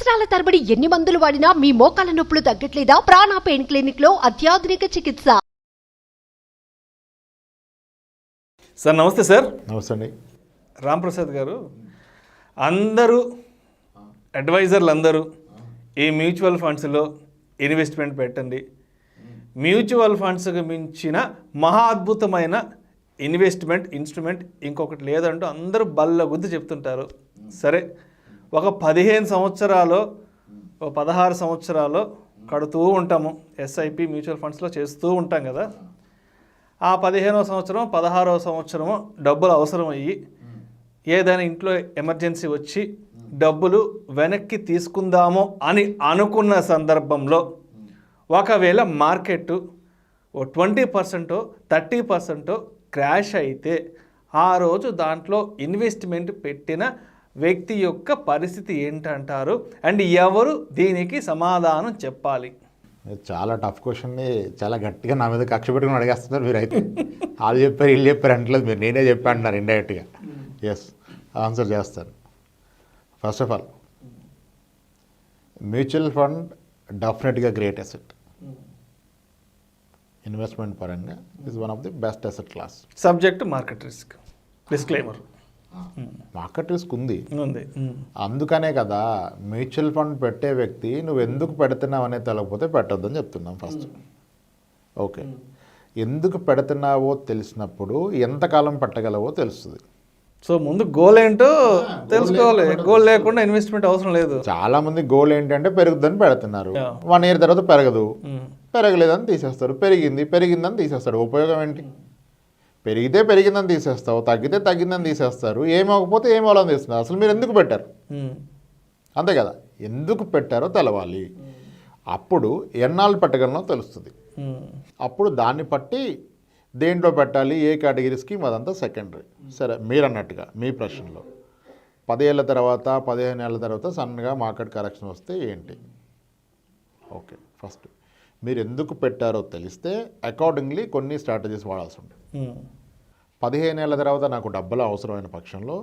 సంవత్సరాల తరబడి ఎన్ని మందులు వాడినా మీ మోకాల నొప్పులు తగ్గట్లేదా? ప్రాణ పెయిన్ క్లినిక్ లో అత్యాధునిక చికిత్స. సార్ నమస్తే సార్. నమస్తే అండి. రాంప్రసాద్ గారు, అందరూ అడ్వైజర్లు అందరూ ఈ మ్యూచువల్ ఫండ్స్లో ఇన్వెస్ట్మెంట్ పెట్టండి, మ్యూచువల్ ఫండ్స్కి మించిన మహా అద్భుతమైన ఇన్స్ట్రుమెంట్ ఇంకొకటి లేదంటూ అందరూ బల్ల గుద్ది చెప్తుంటారు. సరే, ఒక 15 సంవత్సరాలు 16 సంవత్సరాలు కడుతూ ఉంటాము, ఎస్ఐపి మ్యూచువల్ ఫండ్స్లో చేస్తూ ఉంటాం కదా. ఆ 15వ సంవత్సరం 16వ సంవత్సరము డబ్బులు అవసరం అయ్యి ఏదైనా ఇంట్లో ఎమర్జెన్సీ వచ్చి డబ్బులు వెనక్కి తీసుకుందాము అని అనుకున్న సందర్భంలో ఒకవేళ మార్కెట్ 20% 30% క్రాష్ అయితే ఆ రోజు దాంట్లో ఇన్వెస్ట్మెంట్ పెట్టిన వ్యక్తి యొక్క పరిస్థితి ఏంటంటారు? అండ్ ఎవరు దీనికి సమాధానం చెప్పాలి? చాలా టఫ్ క్వశ్చన్ని చాలా గట్టిగా నా మీద కక్ష పెట్టుకుని అడిగేస్తున్నారు మీరు. అయితే వాళ్ళు చెప్పారు వీళ్ళు చెప్పారు అంటలేదు మీరు, నేనే చెప్పాను అంటున్నారు ఇండైరెక్ట్గా. ఎస్, ఆన్సర్ చేస్తాను. First of all, mutual fund డెఫినెట్గా గ్రేట్ అసెట్. ఇన్వెస్ట్మెంట్ పరంగా is one of the best asset class. Subject market risk, disclaimer. Market risk ఉంది, అందుకనే కదా మ్యూచువల్ ఫండ్ పెట్టే వ్యక్తి నువ్వు ఎందుకు పెడుతున్నావు అనేది తెలియకపోతే పెట్టొద్దని చెప్తున్నాం ఫస్ట్. ఓకే, ఎందుకు పెడుతున్నావో తెలిసినప్పుడు ఎంతకాలం పెట్టగలవో తెలుస్తుంది. సో ముందు గోల్ ఏంటో తెలుసుకోవాలి. గోల్ లేకుండా ఇన్వెస్ట్మెంట్ అవసరం లేదు. చాలా మంది గోల్ ఏంటంటే పెరుగుద్దని పెడుతున్నారు, 1 year తర్వాత పెరగదు, పెరగలేదని తీసేస్తారు, పెరిగిందని తీసేస్తాడు. ఉపయోగం ఏంటి? పెరిగితే పెరిగిందని తీసేస్తావు, తగ్గితే తగ్గిందని తీసేస్తారు, ఏమవకపోతే ఏమవ్వాలని తీస్తున్నారు. అసలు మీరు ఎందుకు పెట్టారు? అంతే కదా, ఎందుకు పెట్టారో తెలవాలి. అప్పుడు ఎన్నాళ్ళు పెట్టగలనో తెలుస్తుంది. అప్పుడు దాన్ని బట్టి దేంట్లో పెట్టాలి, ఏ కేటగిరీ స్కీమ్, అదంతా సెకండరీ. సరే, మీరు అన్నట్టుగా మీ ప్రశ్నలో 10 ఏళ్ళ తర్వాత 15 ఏళ్ళ తర్వాత సన్నగా మార్కెట్ కరెక్షన్ వస్తే ఏంటి? ఓకే, ఫస్ట్ మీరు ఎందుకు పెట్టారో తెలిస్తే అకార్డింగ్లీ కొన్ని స్ట్రాటజీస్ వాడాల్సి ఉంటుంది. 15 ఏళ్ళ తర్వాత నాకు డబ్బులు అవసరమైన పక్షంలో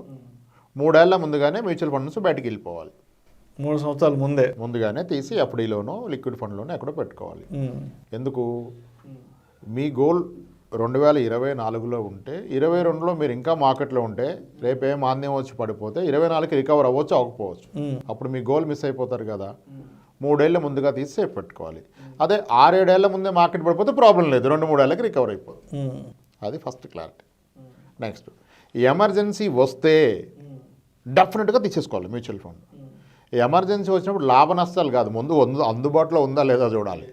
3 ఏళ్ల ముందుగానే మ్యూచువల్ ఫండ్ నుంచి బయటికి వెళ్ళిపోవాలి. 3 సంవత్సరాల ముందుగానే తీసి ఎఫ్డీలోనో లిక్విడ్ ఫండ్లోనో ఎక్కడో పెట్టుకోవాలి. ఎందుకు? మీ గోల్ 2024లో ఉంటే 22లో మీరు ఇంకా మార్కెట్లో ఉంటే రేపు ఏం మాంద్యం వచ్చి పడిపోతే 24కి రికవర్ అవ్వచ్చు, అవ్వకపోవచ్చు. అప్పుడు మీ గోల్ మిస్ అయిపోతారు కదా. 3 ఏళ్ళ ముందుగా తీసి సేఫ్ పెట్టుకోవాలి. అదే 6-7 ఏళ్ల ముందే మార్కెట్ పడిపోతే ప్రాబ్లం లేదు, 2-3 ఏళ్ళకి రికవర్ అయిపోతుంది. అది ఫస్ట్ క్లారిటీ. నెక్స్ట్, ఎమర్జెన్సీ వస్తే డెఫినెట్గా తీసేసుకోవాలి మ్యూచువల్ ఫండ్. ఎమర్జెన్సీ వచ్చినప్పుడు లాభ నష్టాలు కాదు, ముందు అందుబాటులో ఉందా లేదా చూడాలి.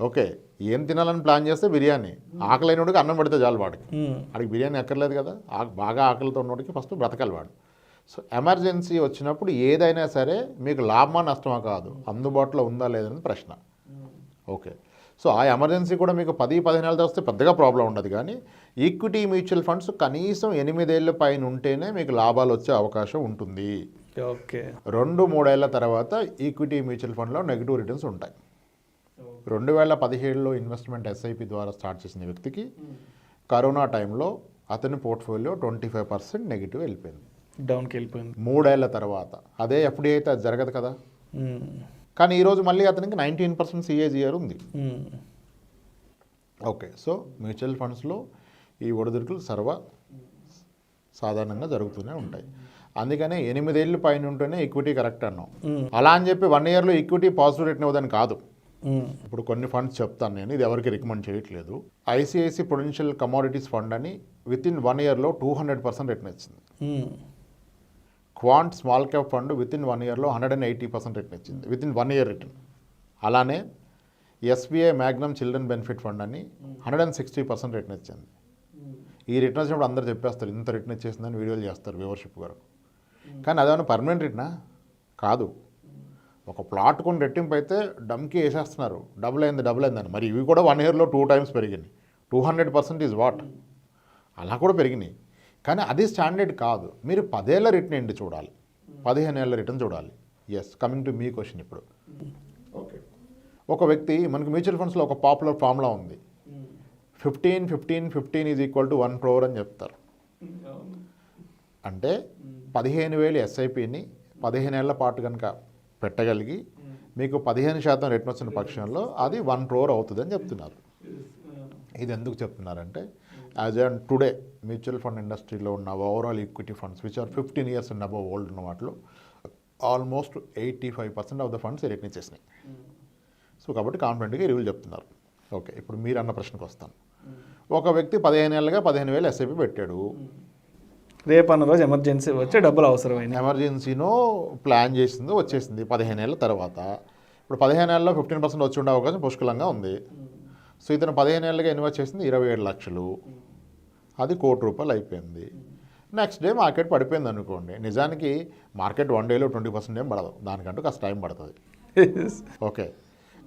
ఓకే, ఏం తినాలని ప్లాన్ చేస్తే బిర్యానీ, ఆకలైనోడికి అన్నం పెడితే చాలు వాడికి బిర్యానీ అక్కర్లేదు కదా. బాగా ఆకలితో ఉన్నోడికి ఫస్ట్ బ్రతకాలి వాడు. సో ఎమర్జెన్సీ వచ్చినప్పుడు ఏదైనా సరే మీకు లాభమా నష్టమా కాదు, అందుబాటులో ఉందా లేదని ప్రశ్న. ఓకే, సో ఆ ఎమర్జెన్సీ కూడా మీకు 10-15 ఏళ్ళతో వస్తే పెద్దగా ప్రాబ్లం ఉండదు. కానీ ఈక్విటీ మ్యూచువల్ ఫండ్స్ కనీసం 8 ఏళ్ళ పైన ఉంటేనే మీకు లాభాలు వచ్చే అవకాశం ఉంటుంది. ఓకే, 2-3 ఏళ్ళ తర్వాత ఈక్విటీ మ్యూచువల్ ఫండ్లో నెగిటివ్ రిటర్న్స్ ఉంటాయి. 2017లో ఇన్వెస్ట్మెంట్ ఎస్ఐపి ద్వారా స్టార్ట్ చేసిన వ్యక్తికి కరోనా టైంలో అతని పోర్ట్ఫోలియో 25% నెగిటివ్ వెళ్ళిపోయింది, డౌన్కి వెళ్ళిపోయింది. 3 ఏళ్ల తర్వాత అదే ఎఫ్డీ అయితే అది జరగదు కదా. కానీ ఈరోజు మళ్ళీ అతనికి 19% సిఏజిఆర్ ఉంది. ఓకే, సో మ్యూచువల్ ఫండ్స్లో ఈ ఒడిదుడుకులు సాధారణంగా జరుగుతూనే ఉంటాయి. అందుకనే 8 ఏళ్ళు పైన ఉంటేనే ఈక్విటీ కరెక్ట్ అన్నాం. అలా అని చెప్పి 1 yearలో ఈక్విటీ పాజిటివ్ రిటర్న్ ఇవ్వదని కాదు. ఇప్పుడు కొన్ని ఫండ్స్ చెప్తాను నేను, ఇది ఎవరికి రికమెండ్ చేయట్లేదు. ఐసిఐసి పొటెన్షియల్ కమోడిటీస్ ఫండ్ అని వితిన్ 1 yearలో 200% రిటర్న్ ఇచ్చింది. Quant small cap fund within 1 yearలో 180% return ఇచ్చింది, వితిన్ 1 year రిటర్న్. అలానే SBI Magnum children benefit fund అని 160% రిటర్న్ ఇచ్చింది. ఈ రిటర్న్ వచ్చినప్పుడు అందరూ చెప్పేస్తారు ఇంత రిటర్న్ ఇచ్చేసిందని వీడియోలు చేస్తారు వ్యూవర్షిప్ వరకు. కానీ అదేమన్నా పర్మనెంట్ రిటర్నా? కాదు. ఒక ప్లాట్ కొని రెట్టింపు అయితే డమ్కి వేసేస్తున్నారు, డబుల్ అయిందని. మరి ఇవి కూడా 1 yearలో 2 times పెరిగినాయి. 200% ఈజ్ వాట్, అలా కూడా పెరిగినాయి. కానీ అది స్టాండర్డ్ కాదు. మీరు 10 ఏళ్ళ రిటర్న్ ఏంటి చూడాలి, 15 ఏళ్ళ రిటర్న్ చూడాలి. Yes, coming to me question. ఇప్పుడు ఓకే, ఒక వ్యక్తి, మనకి మ్యూచువల్ ఫండ్స్లో ఒక పాపులర్ ఫార్ములా ఉంది, 15 ఈజ్ ఈక్వల్ టు 1 crore అని చెప్తారు. అంటే 15,000 ఎస్ఐపిని 15 ఏళ్ల పాటు కనుక పెట్టగలిగి మీకు 15% రిటర్న్ వచ్చిన పక్షంలో అది 1 crore అవుతుంది అని చెప్తున్నారు. ఇది ఎందుకు చెప్తున్నారంటే as and today mutual fund ఇండస్ట్రీలో ఉన్న overall equity funds which are 15 years and above old ఉన్న వాటిలో almost 85% of the funds return ఇచ్చేసినాయి. సో కాబట్టి కాన్ఫిడెంట్గా రివ్యూలు చెప్తున్నారు. ఓకే, ఇప్పుడు మీరు అన్న ప్రశ్నకు వస్తాను. ఒక వ్యక్తి 15 ఏళ్ళుగా 15,000 ఎస్ఐపి పెట్టాడు. రేపు అన్న రోజు ఎమర్జెన్సీ వచ్చి డబ్బులు అవసరమైన ఎమర్జెన్సీనో ప్లాన్ చేసిందో వచ్చేసింది 15 ఏళ్ళ తర్వాత. ఇప్పుడు 15 ఏళ్ళలో 15% వచ్చి ఉండే అవకాశం పుష్కలంగా ఉంది. సో ఇతను 15 ఏళ్ళుగా ఇన్వెస్ట్ చేసింది 27 లక్షలు, అది ₹1,00,00,000 అయిపోయింది. నెక్స్ట్ డే మార్కెట్ పడిపోయింది అనుకోండి. నిజానికి మార్కెట్ 1 dayలో 20% ఏం పడదు, దానికంటూ కాస్త టైం పడుతుంది. ఓకే,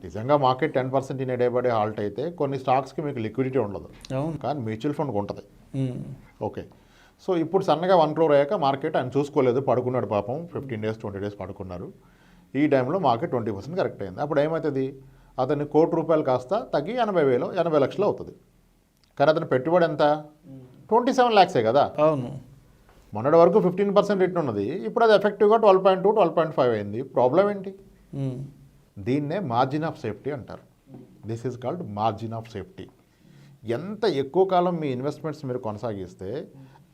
నిజంగా market 10% in day by day halt అయితే కొన్ని స్టాక్స్కి మీకు లిక్విడిటీ ఉండదు, కానీ మ్యూచువల్ ఫండ్కి ఉంటుంది. ఓకే, సో ఇప్పుడు సన్నగా 1 crore అయ్యాక మార్కెట్ ఆయన చూసుకోలేదు, పడుకున్నాడు పాపం. 15 days 20 days పడుకున్నారు. ఈ టైంలో మార్కెట్ 20% కరెక్ట్ అయింది. అప్పుడు ఏమవుతుంది, అతన్ని ₹1,00,00,000 కాస్త తగ్గి 80 లక్షలు అవుతుంది. కానీ అతని పెట్టుబడి ఎంత, 27 lakhs కదా. అవును, మొన్నటి వరకు 15% రిటర్న్ ఉన్నది, ఇప్పుడు అది ఎఫెక్టివ్గా 12.2 12.5 అయింది. ప్రాబ్లం ఏంటి? దీన్నే మార్జిన్ ఆఫ్ సేఫ్టీ అంటారు. This is called margin of safety. ఎంత ఎక్కువ కాలం మీ ఇన్వెస్ట్మెంట్స్ మీరు కొనసాగిస్తే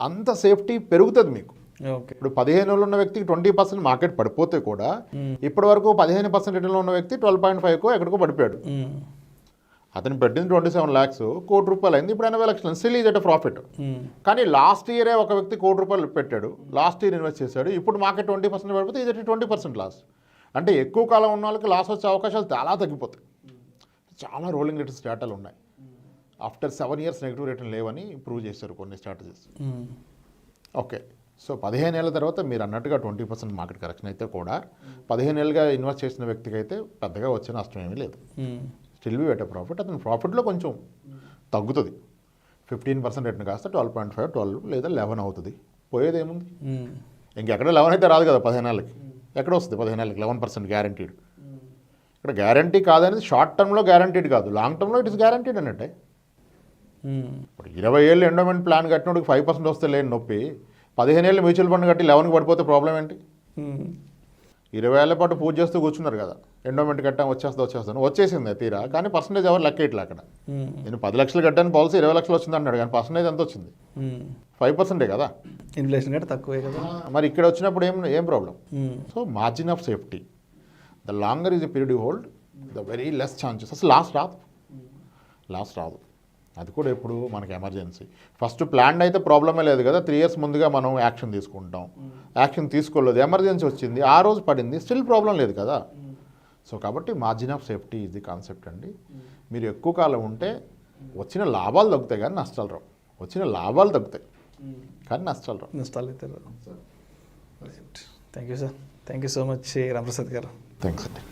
అంత సేఫ్టీ పెరుగుతుంది మీకు. ఇప్పుడు 15 ఏళ్ళు ఉన్న వ్యక్తికి 20% మార్కెట్ పడిపోతే కూడా ఇప్పటి వరకు 15% రిటర్న్లో ఉన్న వ్యక్తి 12.5కో ఎక్కడికో పడిపోయాడు. అతను పెట్టింది 27 lakhs, ₹1,00,00,000 అయింది, ఇప్పుడు 80 లక్షలు. Still is at profit. కానీ లాస్ట్ ఇయరే ఒక వ్యక్తి ₹1,00,00,000 పెట్టాడు, లాస్ట్ ఇయర్ ఇన్వెస్ట్ చేశాడు, ఇప్పుడు మార్కెట్ 20% పడిపోతే ఈజ్ ఎట్ 20% లాస్. అంటే ఎక్కువ కాలం ఉన్న వాళ్ళకి లాస్ వచ్చే అవకాశాలు చాలా తగ్గిపోతాయి. చాలా రోలింగ్ రిటర్న్స్ డేటాలు ఉన్నాయి. ఆఫ్టర్ 7 years నెగిటివ్ రిటర్న్ లేవని ప్రూవ్ చేశారు కొన్ని స్ట్రాటజీస్. ఓకే, సో 15 ఏళ్ళ తర్వాత మీరు అన్నట్టుగా 20% మార్కెట్ కరెక్షన్ అయితే కూడా 15 ఏళ్ళుగా ఇన్వెస్ట్ చేసిన వ్యక్తికి అయితే పెద్దగా వచ్చే నష్టం ఏమీ లేదు. Still be at profit. అతని ప్రాఫిట్లో కొంచెం తగ్గుతుంది. 15% రిటర్న్ కాస్త 12.5 12 లేదా 11 అవుతుంది. పోయేది ఏముంది, ఇంకెక్కడ 11 అయితే రాదు కదా 15 ఏళ్ళకి. ఎక్కడ వస్తుంది 15 ఏళ్ళకి 11% గ్యారంటీడ్? ఇక్కడ గ్యారంటీ కాదనేది షార్ట్ టర్మ్లో గ్యారంటీడ్ కాదు, లాంగ్ టర్మ్లో ఇట్ ఇస్ గ్యారంటీడ్ అన్నట్టే. ఇప్పుడు 20 ఏళ్ళు ఎండోమెంట్ ప్లాన్ కట్టినోడికి 5% వస్తే లేని నొప్పి, 15 ఏళ్ళు మ్యూచువల్ ఫండ్ కట్టి 11కి పడిపోతే ప్రాబ్లం ఏంటి? 20 ఏళ్ల పాటు పూజ చేస్తూ కూర్చున్నారు కదా, ఎండోమెంట్ కట్టాం వచ్చేస్తాను, వచ్చేసింది తీరా. కానీ పర్సంటేజ్ ఎవరు లెక్క ఇట్లా అక్కడ. నేను 10 లక్షలు కట్టాను పాలసీ 20 లక్షలు వచ్చింది అన్నాడు, కానీ పర్సంటేజ్ ఎంత వచ్చింది? 5% కదా. ఇన్ఫ్లేషన్ కంటే తక్కువే కదా. మరి ఇక్కడ వచ్చినప్పుడు ఏం problem? So margin of safety, the longer is a period you hold, the very less chances. అసలు లాస్ రాదు. అది కూడా ఎప్పుడు మనకి ఎమర్జెన్సీ. ఫస్ట్ ప్లాన్ అయితే ప్రాబ్లమే లేదు కదా, 3 years ముందుగా మనం యాక్షన్ తీసుకుంటాం. యాక్షన్ తీసుకోలేదు, ఎమర్జెన్సీ వచ్చింది, ఆ రోజు పడింది, స్టిల్ ప్రాబ్లం లేదు కదా. సో కాబట్టి మార్జిన్ ఆఫ్ సేఫ్టీ ఇది కాన్సెప్ట్ అండి. మీరు ఎక్కువ కాలం ఉంటే వచ్చిన లాభాలు తగ్గుతాయి కానీ నష్టాలు రావు. వచ్చిన లాభాలు తగ్గుతాయి కానీ నష్టాలు రావు. నష్టాలు అయితే రావు. Thank you sir, thank you so much Ramprasad గారు. థ్యాంక్స్ అండి.